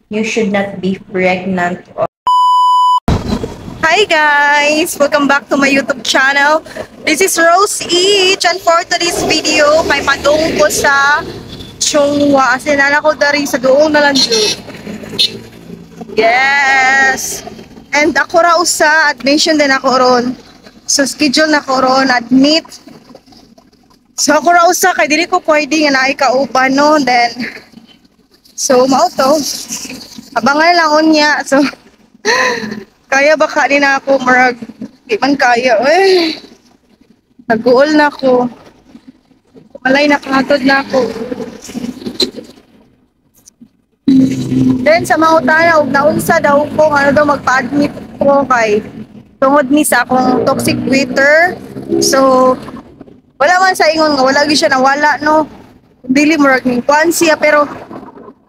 You should not be pregnant. Hi guys! Welcome back to my YouTube channel. This is Rose Each and for today's video, may padung ko sa Chongwa. Sinala ko dari sa doong na lang yun. Yes! And ako raw sa admission din ako ron. So schedule na ko ron, admit. So ako raw sa, kay dili ko pwede nga naikauban no. Then, so mao to. Abangan lang unya. So, kaya baka din ako marag di man kaya nag-uol na ko malay nakahatod na ako then sa mga utana og naunsa daw ko ano daw magpa-admit ko kay tungod ni sa akong toxic Twitter so wala man sa ingon nga wala gyud siya nawala no dili murag ni kuan siya pero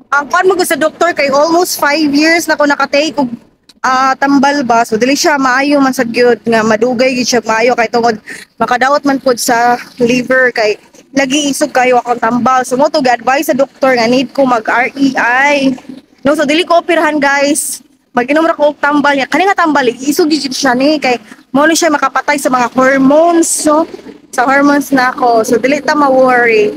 ang kuan mo ko sa doktor kay almost 5 years na ko nakatake og tambal ba so dili siya maayo man sa gyud nga madugay gyud siya maayo kay tungod makadawat man pud sa liver kay lagi isog kayo akong tambal so mo to advice sa doktor nga need ko mag REI no so dili ko operahan guys mag-inom ra ko og tambal nga kani nga tambal isog gyud siya ni kay mo ni siya makapatay sa mga hormones so sa hormones na ako so dili ta ma-worry.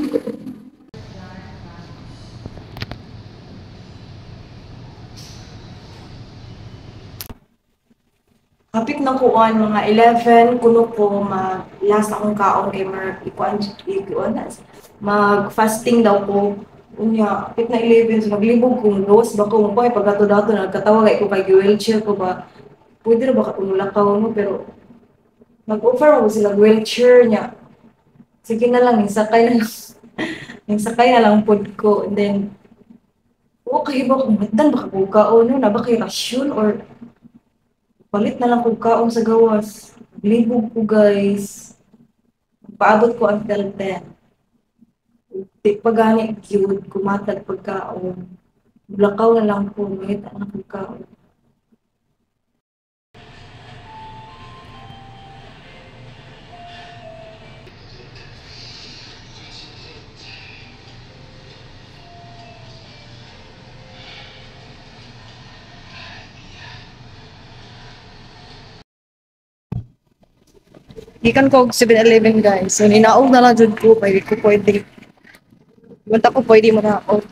Hapit na kuan mga 11 kuno ko last akong kaon kay mar ikuan mag fasting daw ko unya hapit na 11 so naglibog kong rose bako mo pa pagkato dato nagkatawa kay ko kay wheelchair ko ba pwede ra ba ka tumulakaw mo pero nag-offer ako sila wheelchair niya sige na lang isakay na lang isakay na lang pod ko and then okay ba kung magdan baka ko kaon no na ba kay rasyon or palit na lang kung kaon sa gawas. Libog ko guys. Paabot ko until 10. Di pa gani cute, kumatag pagkaon. Lakaw na lang po, may ang pagkaon. Ikan ko og 7-Eleven guys so ninaog na lang jud ko kay ko pwede Bunta ko pwede mo na ako.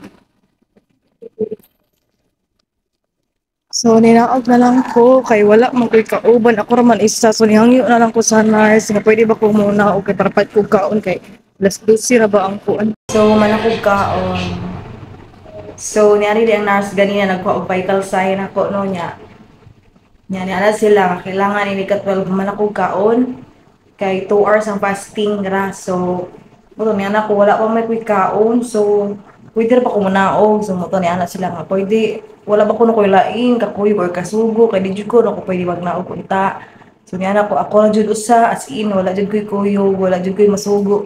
So, ninaog na lang ko, kay wala man ko'y kauban. Ako raman isa, so nihangyo na lang ko sa nurse, nga pwede ba ko muna, o kay parapat ko kaon, kay last 12 ra ba ang kuan. So, manakog kaon. So, niyari di ang nurse ganina nagpa og vital sign ako no niya. Niya niya sila kailangan ini ka 12 manakog kaon kay 2 hours ang fasting ra. So, mo ni anak ko wala pa may quick kaon. So, pwede ra pa ko manaog. So, mo ni anak sila nga pwede wala ba ko na koy laing kakuy or kasugo kay di jud ko na ko pwede magnaog unta. So, ni anak ko ako na jud usa as in wala jud koy kuyog, wala jud koy masugo.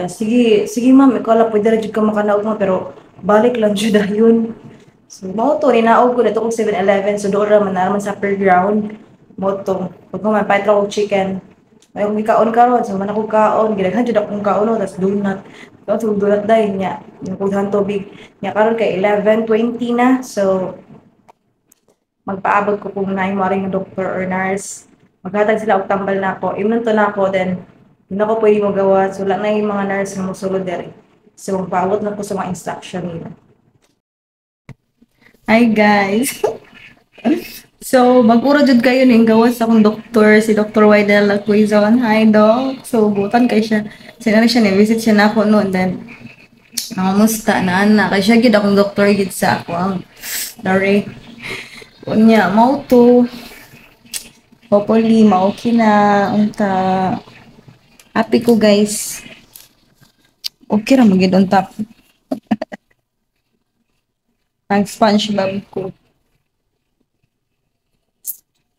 Sige, sige ma'am, ikaw lang pwede ra jud ka makanaog mo pero balik lang jud dayon. So, mao to ninaog ko dito kong 7-Eleven. So, doon naman naman sa playground. Mao to. Pag ko man pahit ko chicken. May kong kaon karon so man ako kaon gidaghan jud akong kaon no tas donut so donut dai nya yung kudhan tubig nya karon kay 11:20 na so magpaabot ko kung naay mo ring doctor or nurse maghatag sila og tambal na ako imnon to na ako then hindi na ko pwede magawa so wala na yung mga nurse na mosulod dere so magpaabot na ko sa mga instruction nila. Hi guys! So, mag-ura jud kayo ning gawas sa akong doktor, si Dr. Wydel Lacuizon. Hi, Doc. So, butan kay siya. Sinari siya, ni-visit siya na ako noon. Then, nangamusta na ana. Kay siya gid akong doktor gid sa ako. Ang dari. Unya, mau to. Hopefully, ma-okay na. Unta. Happy ko, guys. Okay ra magid unta. Nag-SpongeBob ko.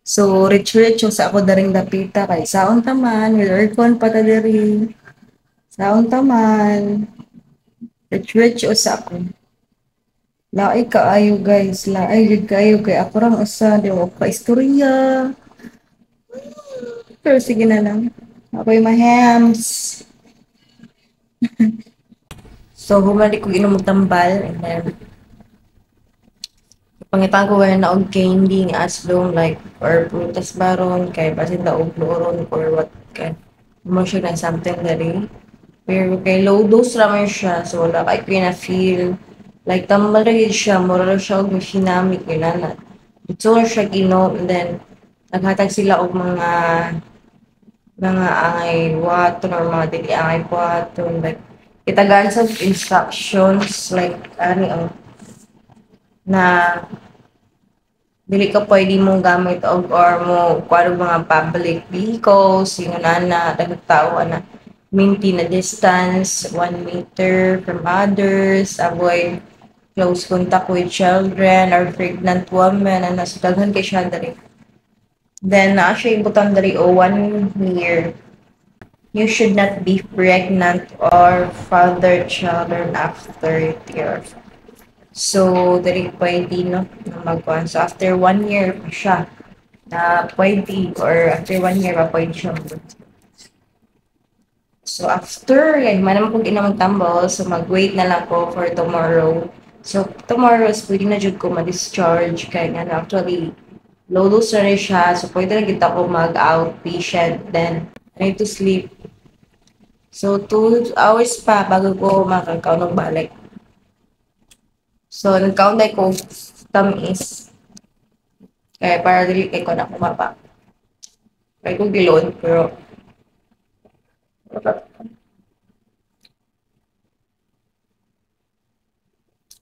So, rich-rich yung sa ako daring dapita kay saon taman, with aircon pa ta diri. Saon taman. Rich-rich o sa ako. Laay kaayo guys, laay jud kaayo kay ako rang usa di mo pa istorya. Pero sige na lang. Ako'y mahams. So humali ko inom og tambal and then Pangitan ko kaya na og candy nga aslong like or prutas baron kay basin daw og loron or what kan mo siya na something dali. Pero kay low dose raman siya so wala kay feel like tambal ra gyud siya mura ra siya og masinamik na. Dito na siya ginom and then naghatag sila og mga angay water or mga dili angay water like itagaan sa instructions like ani na dili ka pwede mong gamit or mo kuano mga public vehicles, yung na tao na maintain na distance, 1 meter from others, avoid close contact with children or pregnant women, and nasa daghan kay siya dali. Then, siya ibutang dali o 1 year. You should not be pregnant or father children after 30 years. So, dali pwede, no, na magkuhan. So, after 1 year pa siya, na pwede, or after 1 year pa pwede siya mag-birth. So, after, yan, man kong inamang tambal, so mag-wait na lang ko for tomorrow. So, tomorrow is pwede na jud ko ma-discharge, kaya nga, no, actually, low dose na rin siya, so pwede na kita ko mag-outpatient, then, I need to sleep. So, 2 hours pa bago ko makakaunog balik. So, nag-count na ko tamis. Kaya para dili kay ko na kumapa. Kaya ko gilon, pero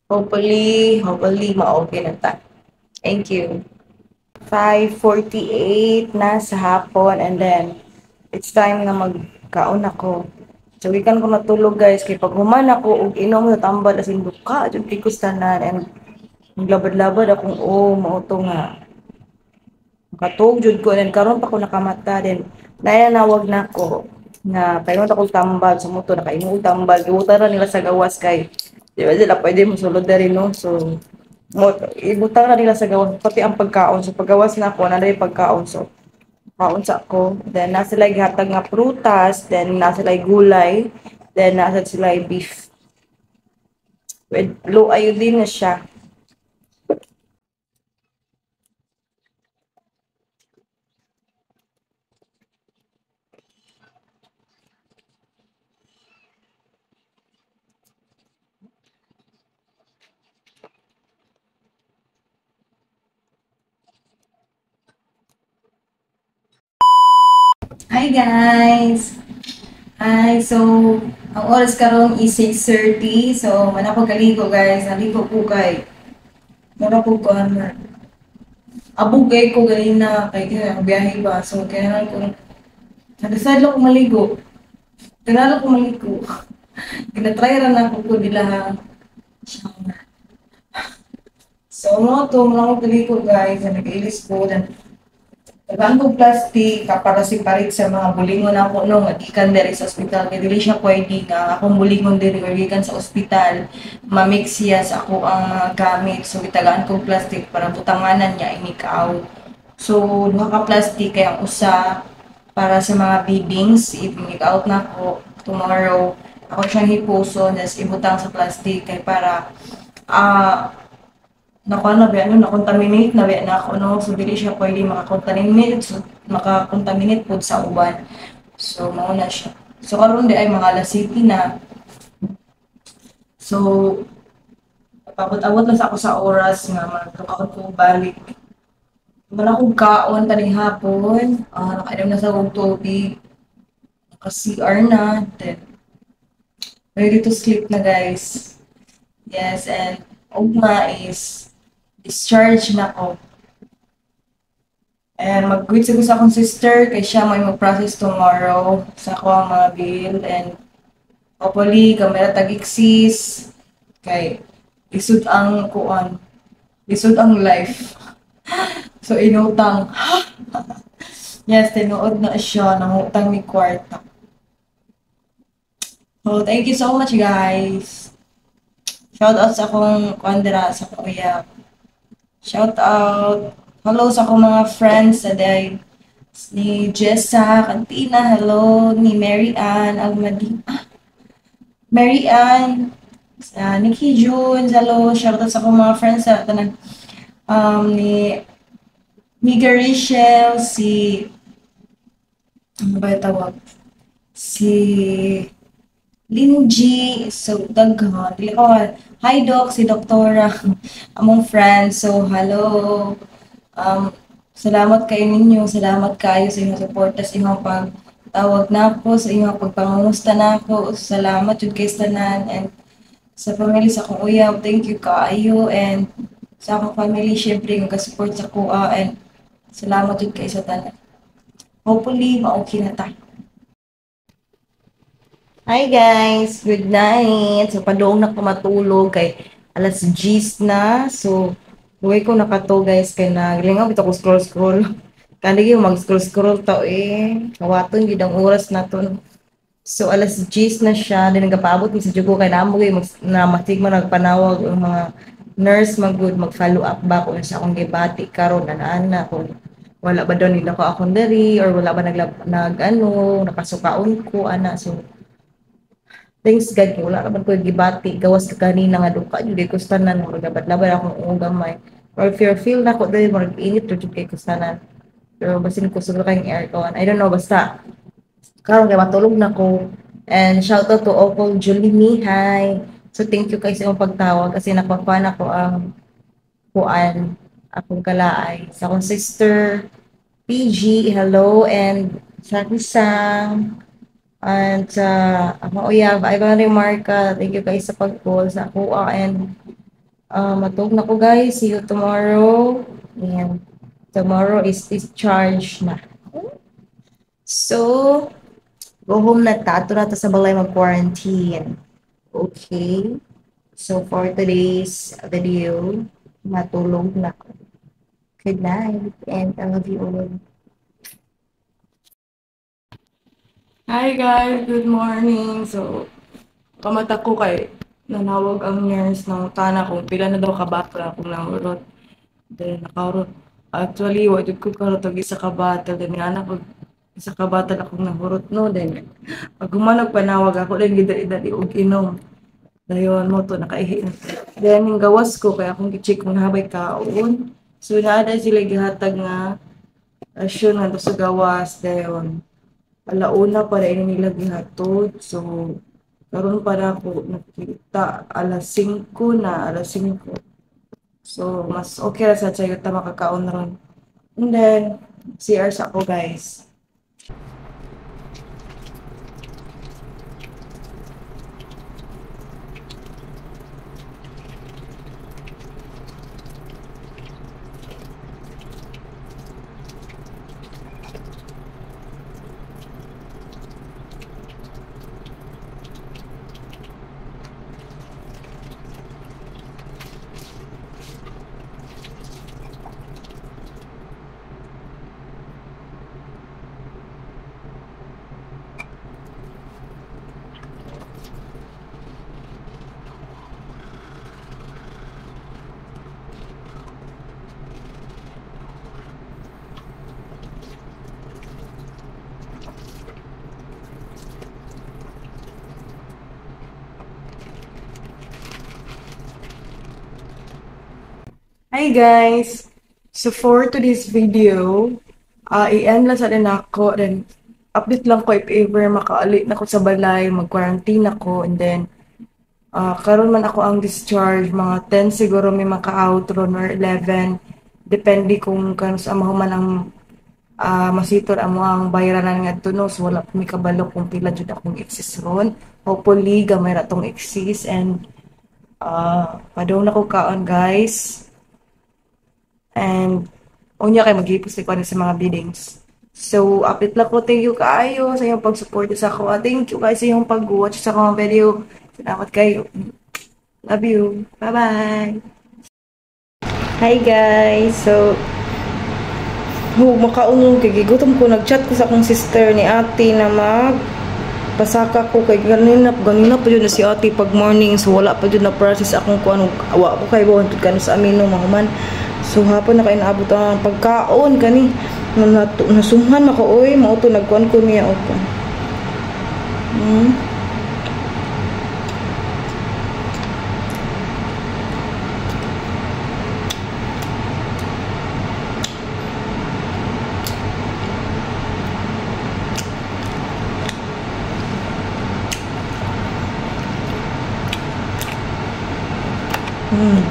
hopefully ma-okay na ta. Thank you. 5:48 na sa hapon and then it's time na magkaon ako. So, ikan ko matulog guys, kay pag human ako, og inom sa tambal, as in buka, dyan tikos tanan, and naglabad-labad akong, mauto nga. Makatog, jud ko, and karon pa ko nakamata, then, nayanawag na ako, na, painot akong tambal, sa muto, nakainong tambal, ibutan na nila sa gawas, kay, di ba sila pwede musulod na rin, no? So, ibutang na nila sa gawas, pati ang pagkaon, so paggawas na ako, na yung pagkaon, so, kaunsa ko. Then, nasa sila hatag nga prutas. Then, nasa sila gulay. Then, nasa sila beef. With low iodine na siya. Hi guys! Hi, so ang oras karon is 6:30. So, man ako kaligo guys. Naligo ko kay mura ko ano. Abugay ko ganina kay kaya ang biyahe ba. So, kaya ko nag-decide lang ko maligo. Tinalo ko maligo. Ginatry ra na ko nila ha. So, mo to mga ko kaligo guys. Nag-ilis ko. Tagaan ko plastic para siparit sa mga bulingon ako no nga gikan diri sa ospital kay dili siya pwede nga akong bulingon diri or gikan sa ospital ma-mix siya sa ako ang mga gamit so gitagaan ko plastic para butanganan niya inikaw. So duha ka plastic kay ang usa para sa mga bibings i-out na ko tomorrow ako siyang hipuson tas ibutang sa plastic kay para na-contaminate na ako, no? So, dili siya pwede makakontaminate po sa uban. So, mauna siya. So, karon di ay mga alas city na. So, pabot-abot lang sa ako sa oras nga, magkakaon ko balik. Wala akong kaon taning hapon. Nakainom na sa akong tubig. Naka-CR na. Then, ready to sleep na, guys. Yes, and ugma is discharge na ko. And mag-greet sa akong sister kay siya may mag-process tomorrow sa ako ang mga bill and hopefully kamera tag-exist kay isud ang kuan isud ang life. So inutang. Yes, tinuod na siya nangutang mi kwarta. So thank you so much guys. Shout out sa akong kuandira sa kuya. Shout out. Hello sa akong mga friends sa day. Ni Jessa Cantina. Hello. Ni Mary Ann Almadina. Mary Ann. Nikki June. Hello. Shout out sa akong mga friends sa tanan. ni Miga Rachel, si, ano ba yung tawag? Si Linji, so daghan. Dili ko, hi Doc, si Doktora, among friends. So, hello. Salamat kayo ninyo, salamat kayo sa inyong suporta, sa inyong pagtawag na ako, sa inyong pagpangungusta na ako. Salamat yun kay Stanan and sa family sa akong uyab, thank you kaayo and sa akong family, syempre yung support sa kuha and salamat yun kay sa tanan. Hopefully, ma-okay na ta. Hi guys, good night. So padoong na ko matulog kay alas 10 na. So luway ko na kato guys kay naglingaw bitaw ko scroll scroll. Kani yung mag scroll scroll tao kawaton gid ang oras naton. So alas 10 na siya, din nagapaabot mi sa jugo kay namo gyud na matigma nagpanawag ang mga nurse magud mag-follow up ba kung sa akong gibati karon ana kung wala ba daw nila ko akong diri or wala ba nag ano nakasukaon ko ana. So thanks God kay wala naman ko gibati gawas ka kanina nga duka jud ko tanan magabad-labad akong gamay. Or if you feel na ko dili mag init jud kay kustanan. Pero basin ko siguro kay aircon. I don't know basta karon kay matulog na ko. And shout out to Opal Julie hi. So thank you kay sa imong pagtawag kasi napakuan ako ang kuan akong kalaay sa akong sister PG hello and sa isang and sa ako uyab ay ba Marka thank you guys sa pag-call sa ako and matug na ko guys see you tomorrow and tomorrow is discharge na so go home na ta ato na ta sa balay mag-quarantine okay so for today's video matulog na ko good night and I love you all. Hi guys, good morning. So, kamata ko kay nanawag ang nurse ng tana kung pila na daw kabata akong nahurot. Then nakaurot. Actually, wala ko karot og isa ka bata. Then nga na pag isa ka bata akong nahurot no. Then pag humanag panawag ako, then gidali og inom. Dayon mo to nakaihi na. Then yung gawas ko kaya akong gi-check kung habay kaon. So naada sila gihatag nga asyon nga sa gawas dayon. Alauna para ini nila gihatod. So, karon para ako nakita alas 5 na, alas 5. So, mas okay ra sa sayo ta makakaon ron. And then, CR sa ako guys. Hi guys! So for today's video, i-end lang sa din ako, then update lang ko if ever makaalit na ko sa balay, mag-quarantine ako, and then karon man ako ang discharge, mga 10 siguro may maka-outro or 11, depende kung kano sa mahuman ang masitor amo ang bayaran nga tunos, wala pa mi kabalo kung pila jud akong exist ron. Hopefully gamay ra tong exist and padaw na ko kaon guys. And unya kay maghipos ko sa mga biddings. So, update lang ko. Thank you kaayo sa iyong pag-support sa ako. Thank you guys sa iyong pag-watch sa akong video. Salamat kayo. Love you. Bye-bye. Hi guys. So, makaunong kay gigutom ko. Nag-chat ko sa akong sister ni ate na pasaka ko kay ganina pa yun na si ate pag morning. So, wala pa yun na process akong kuan. Awa ko kay bawang ka sa amino mahuman. So hapon na kayo naabot ang pagkaon kani nasunghan ako oy mao to nagkuan ko niya ako. Hmm.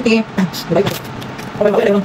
Tingin. Baik. Apa yang boleh?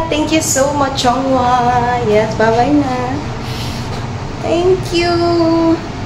Thank you so much, Chonghua. Yes, bye-bye na. Thank you.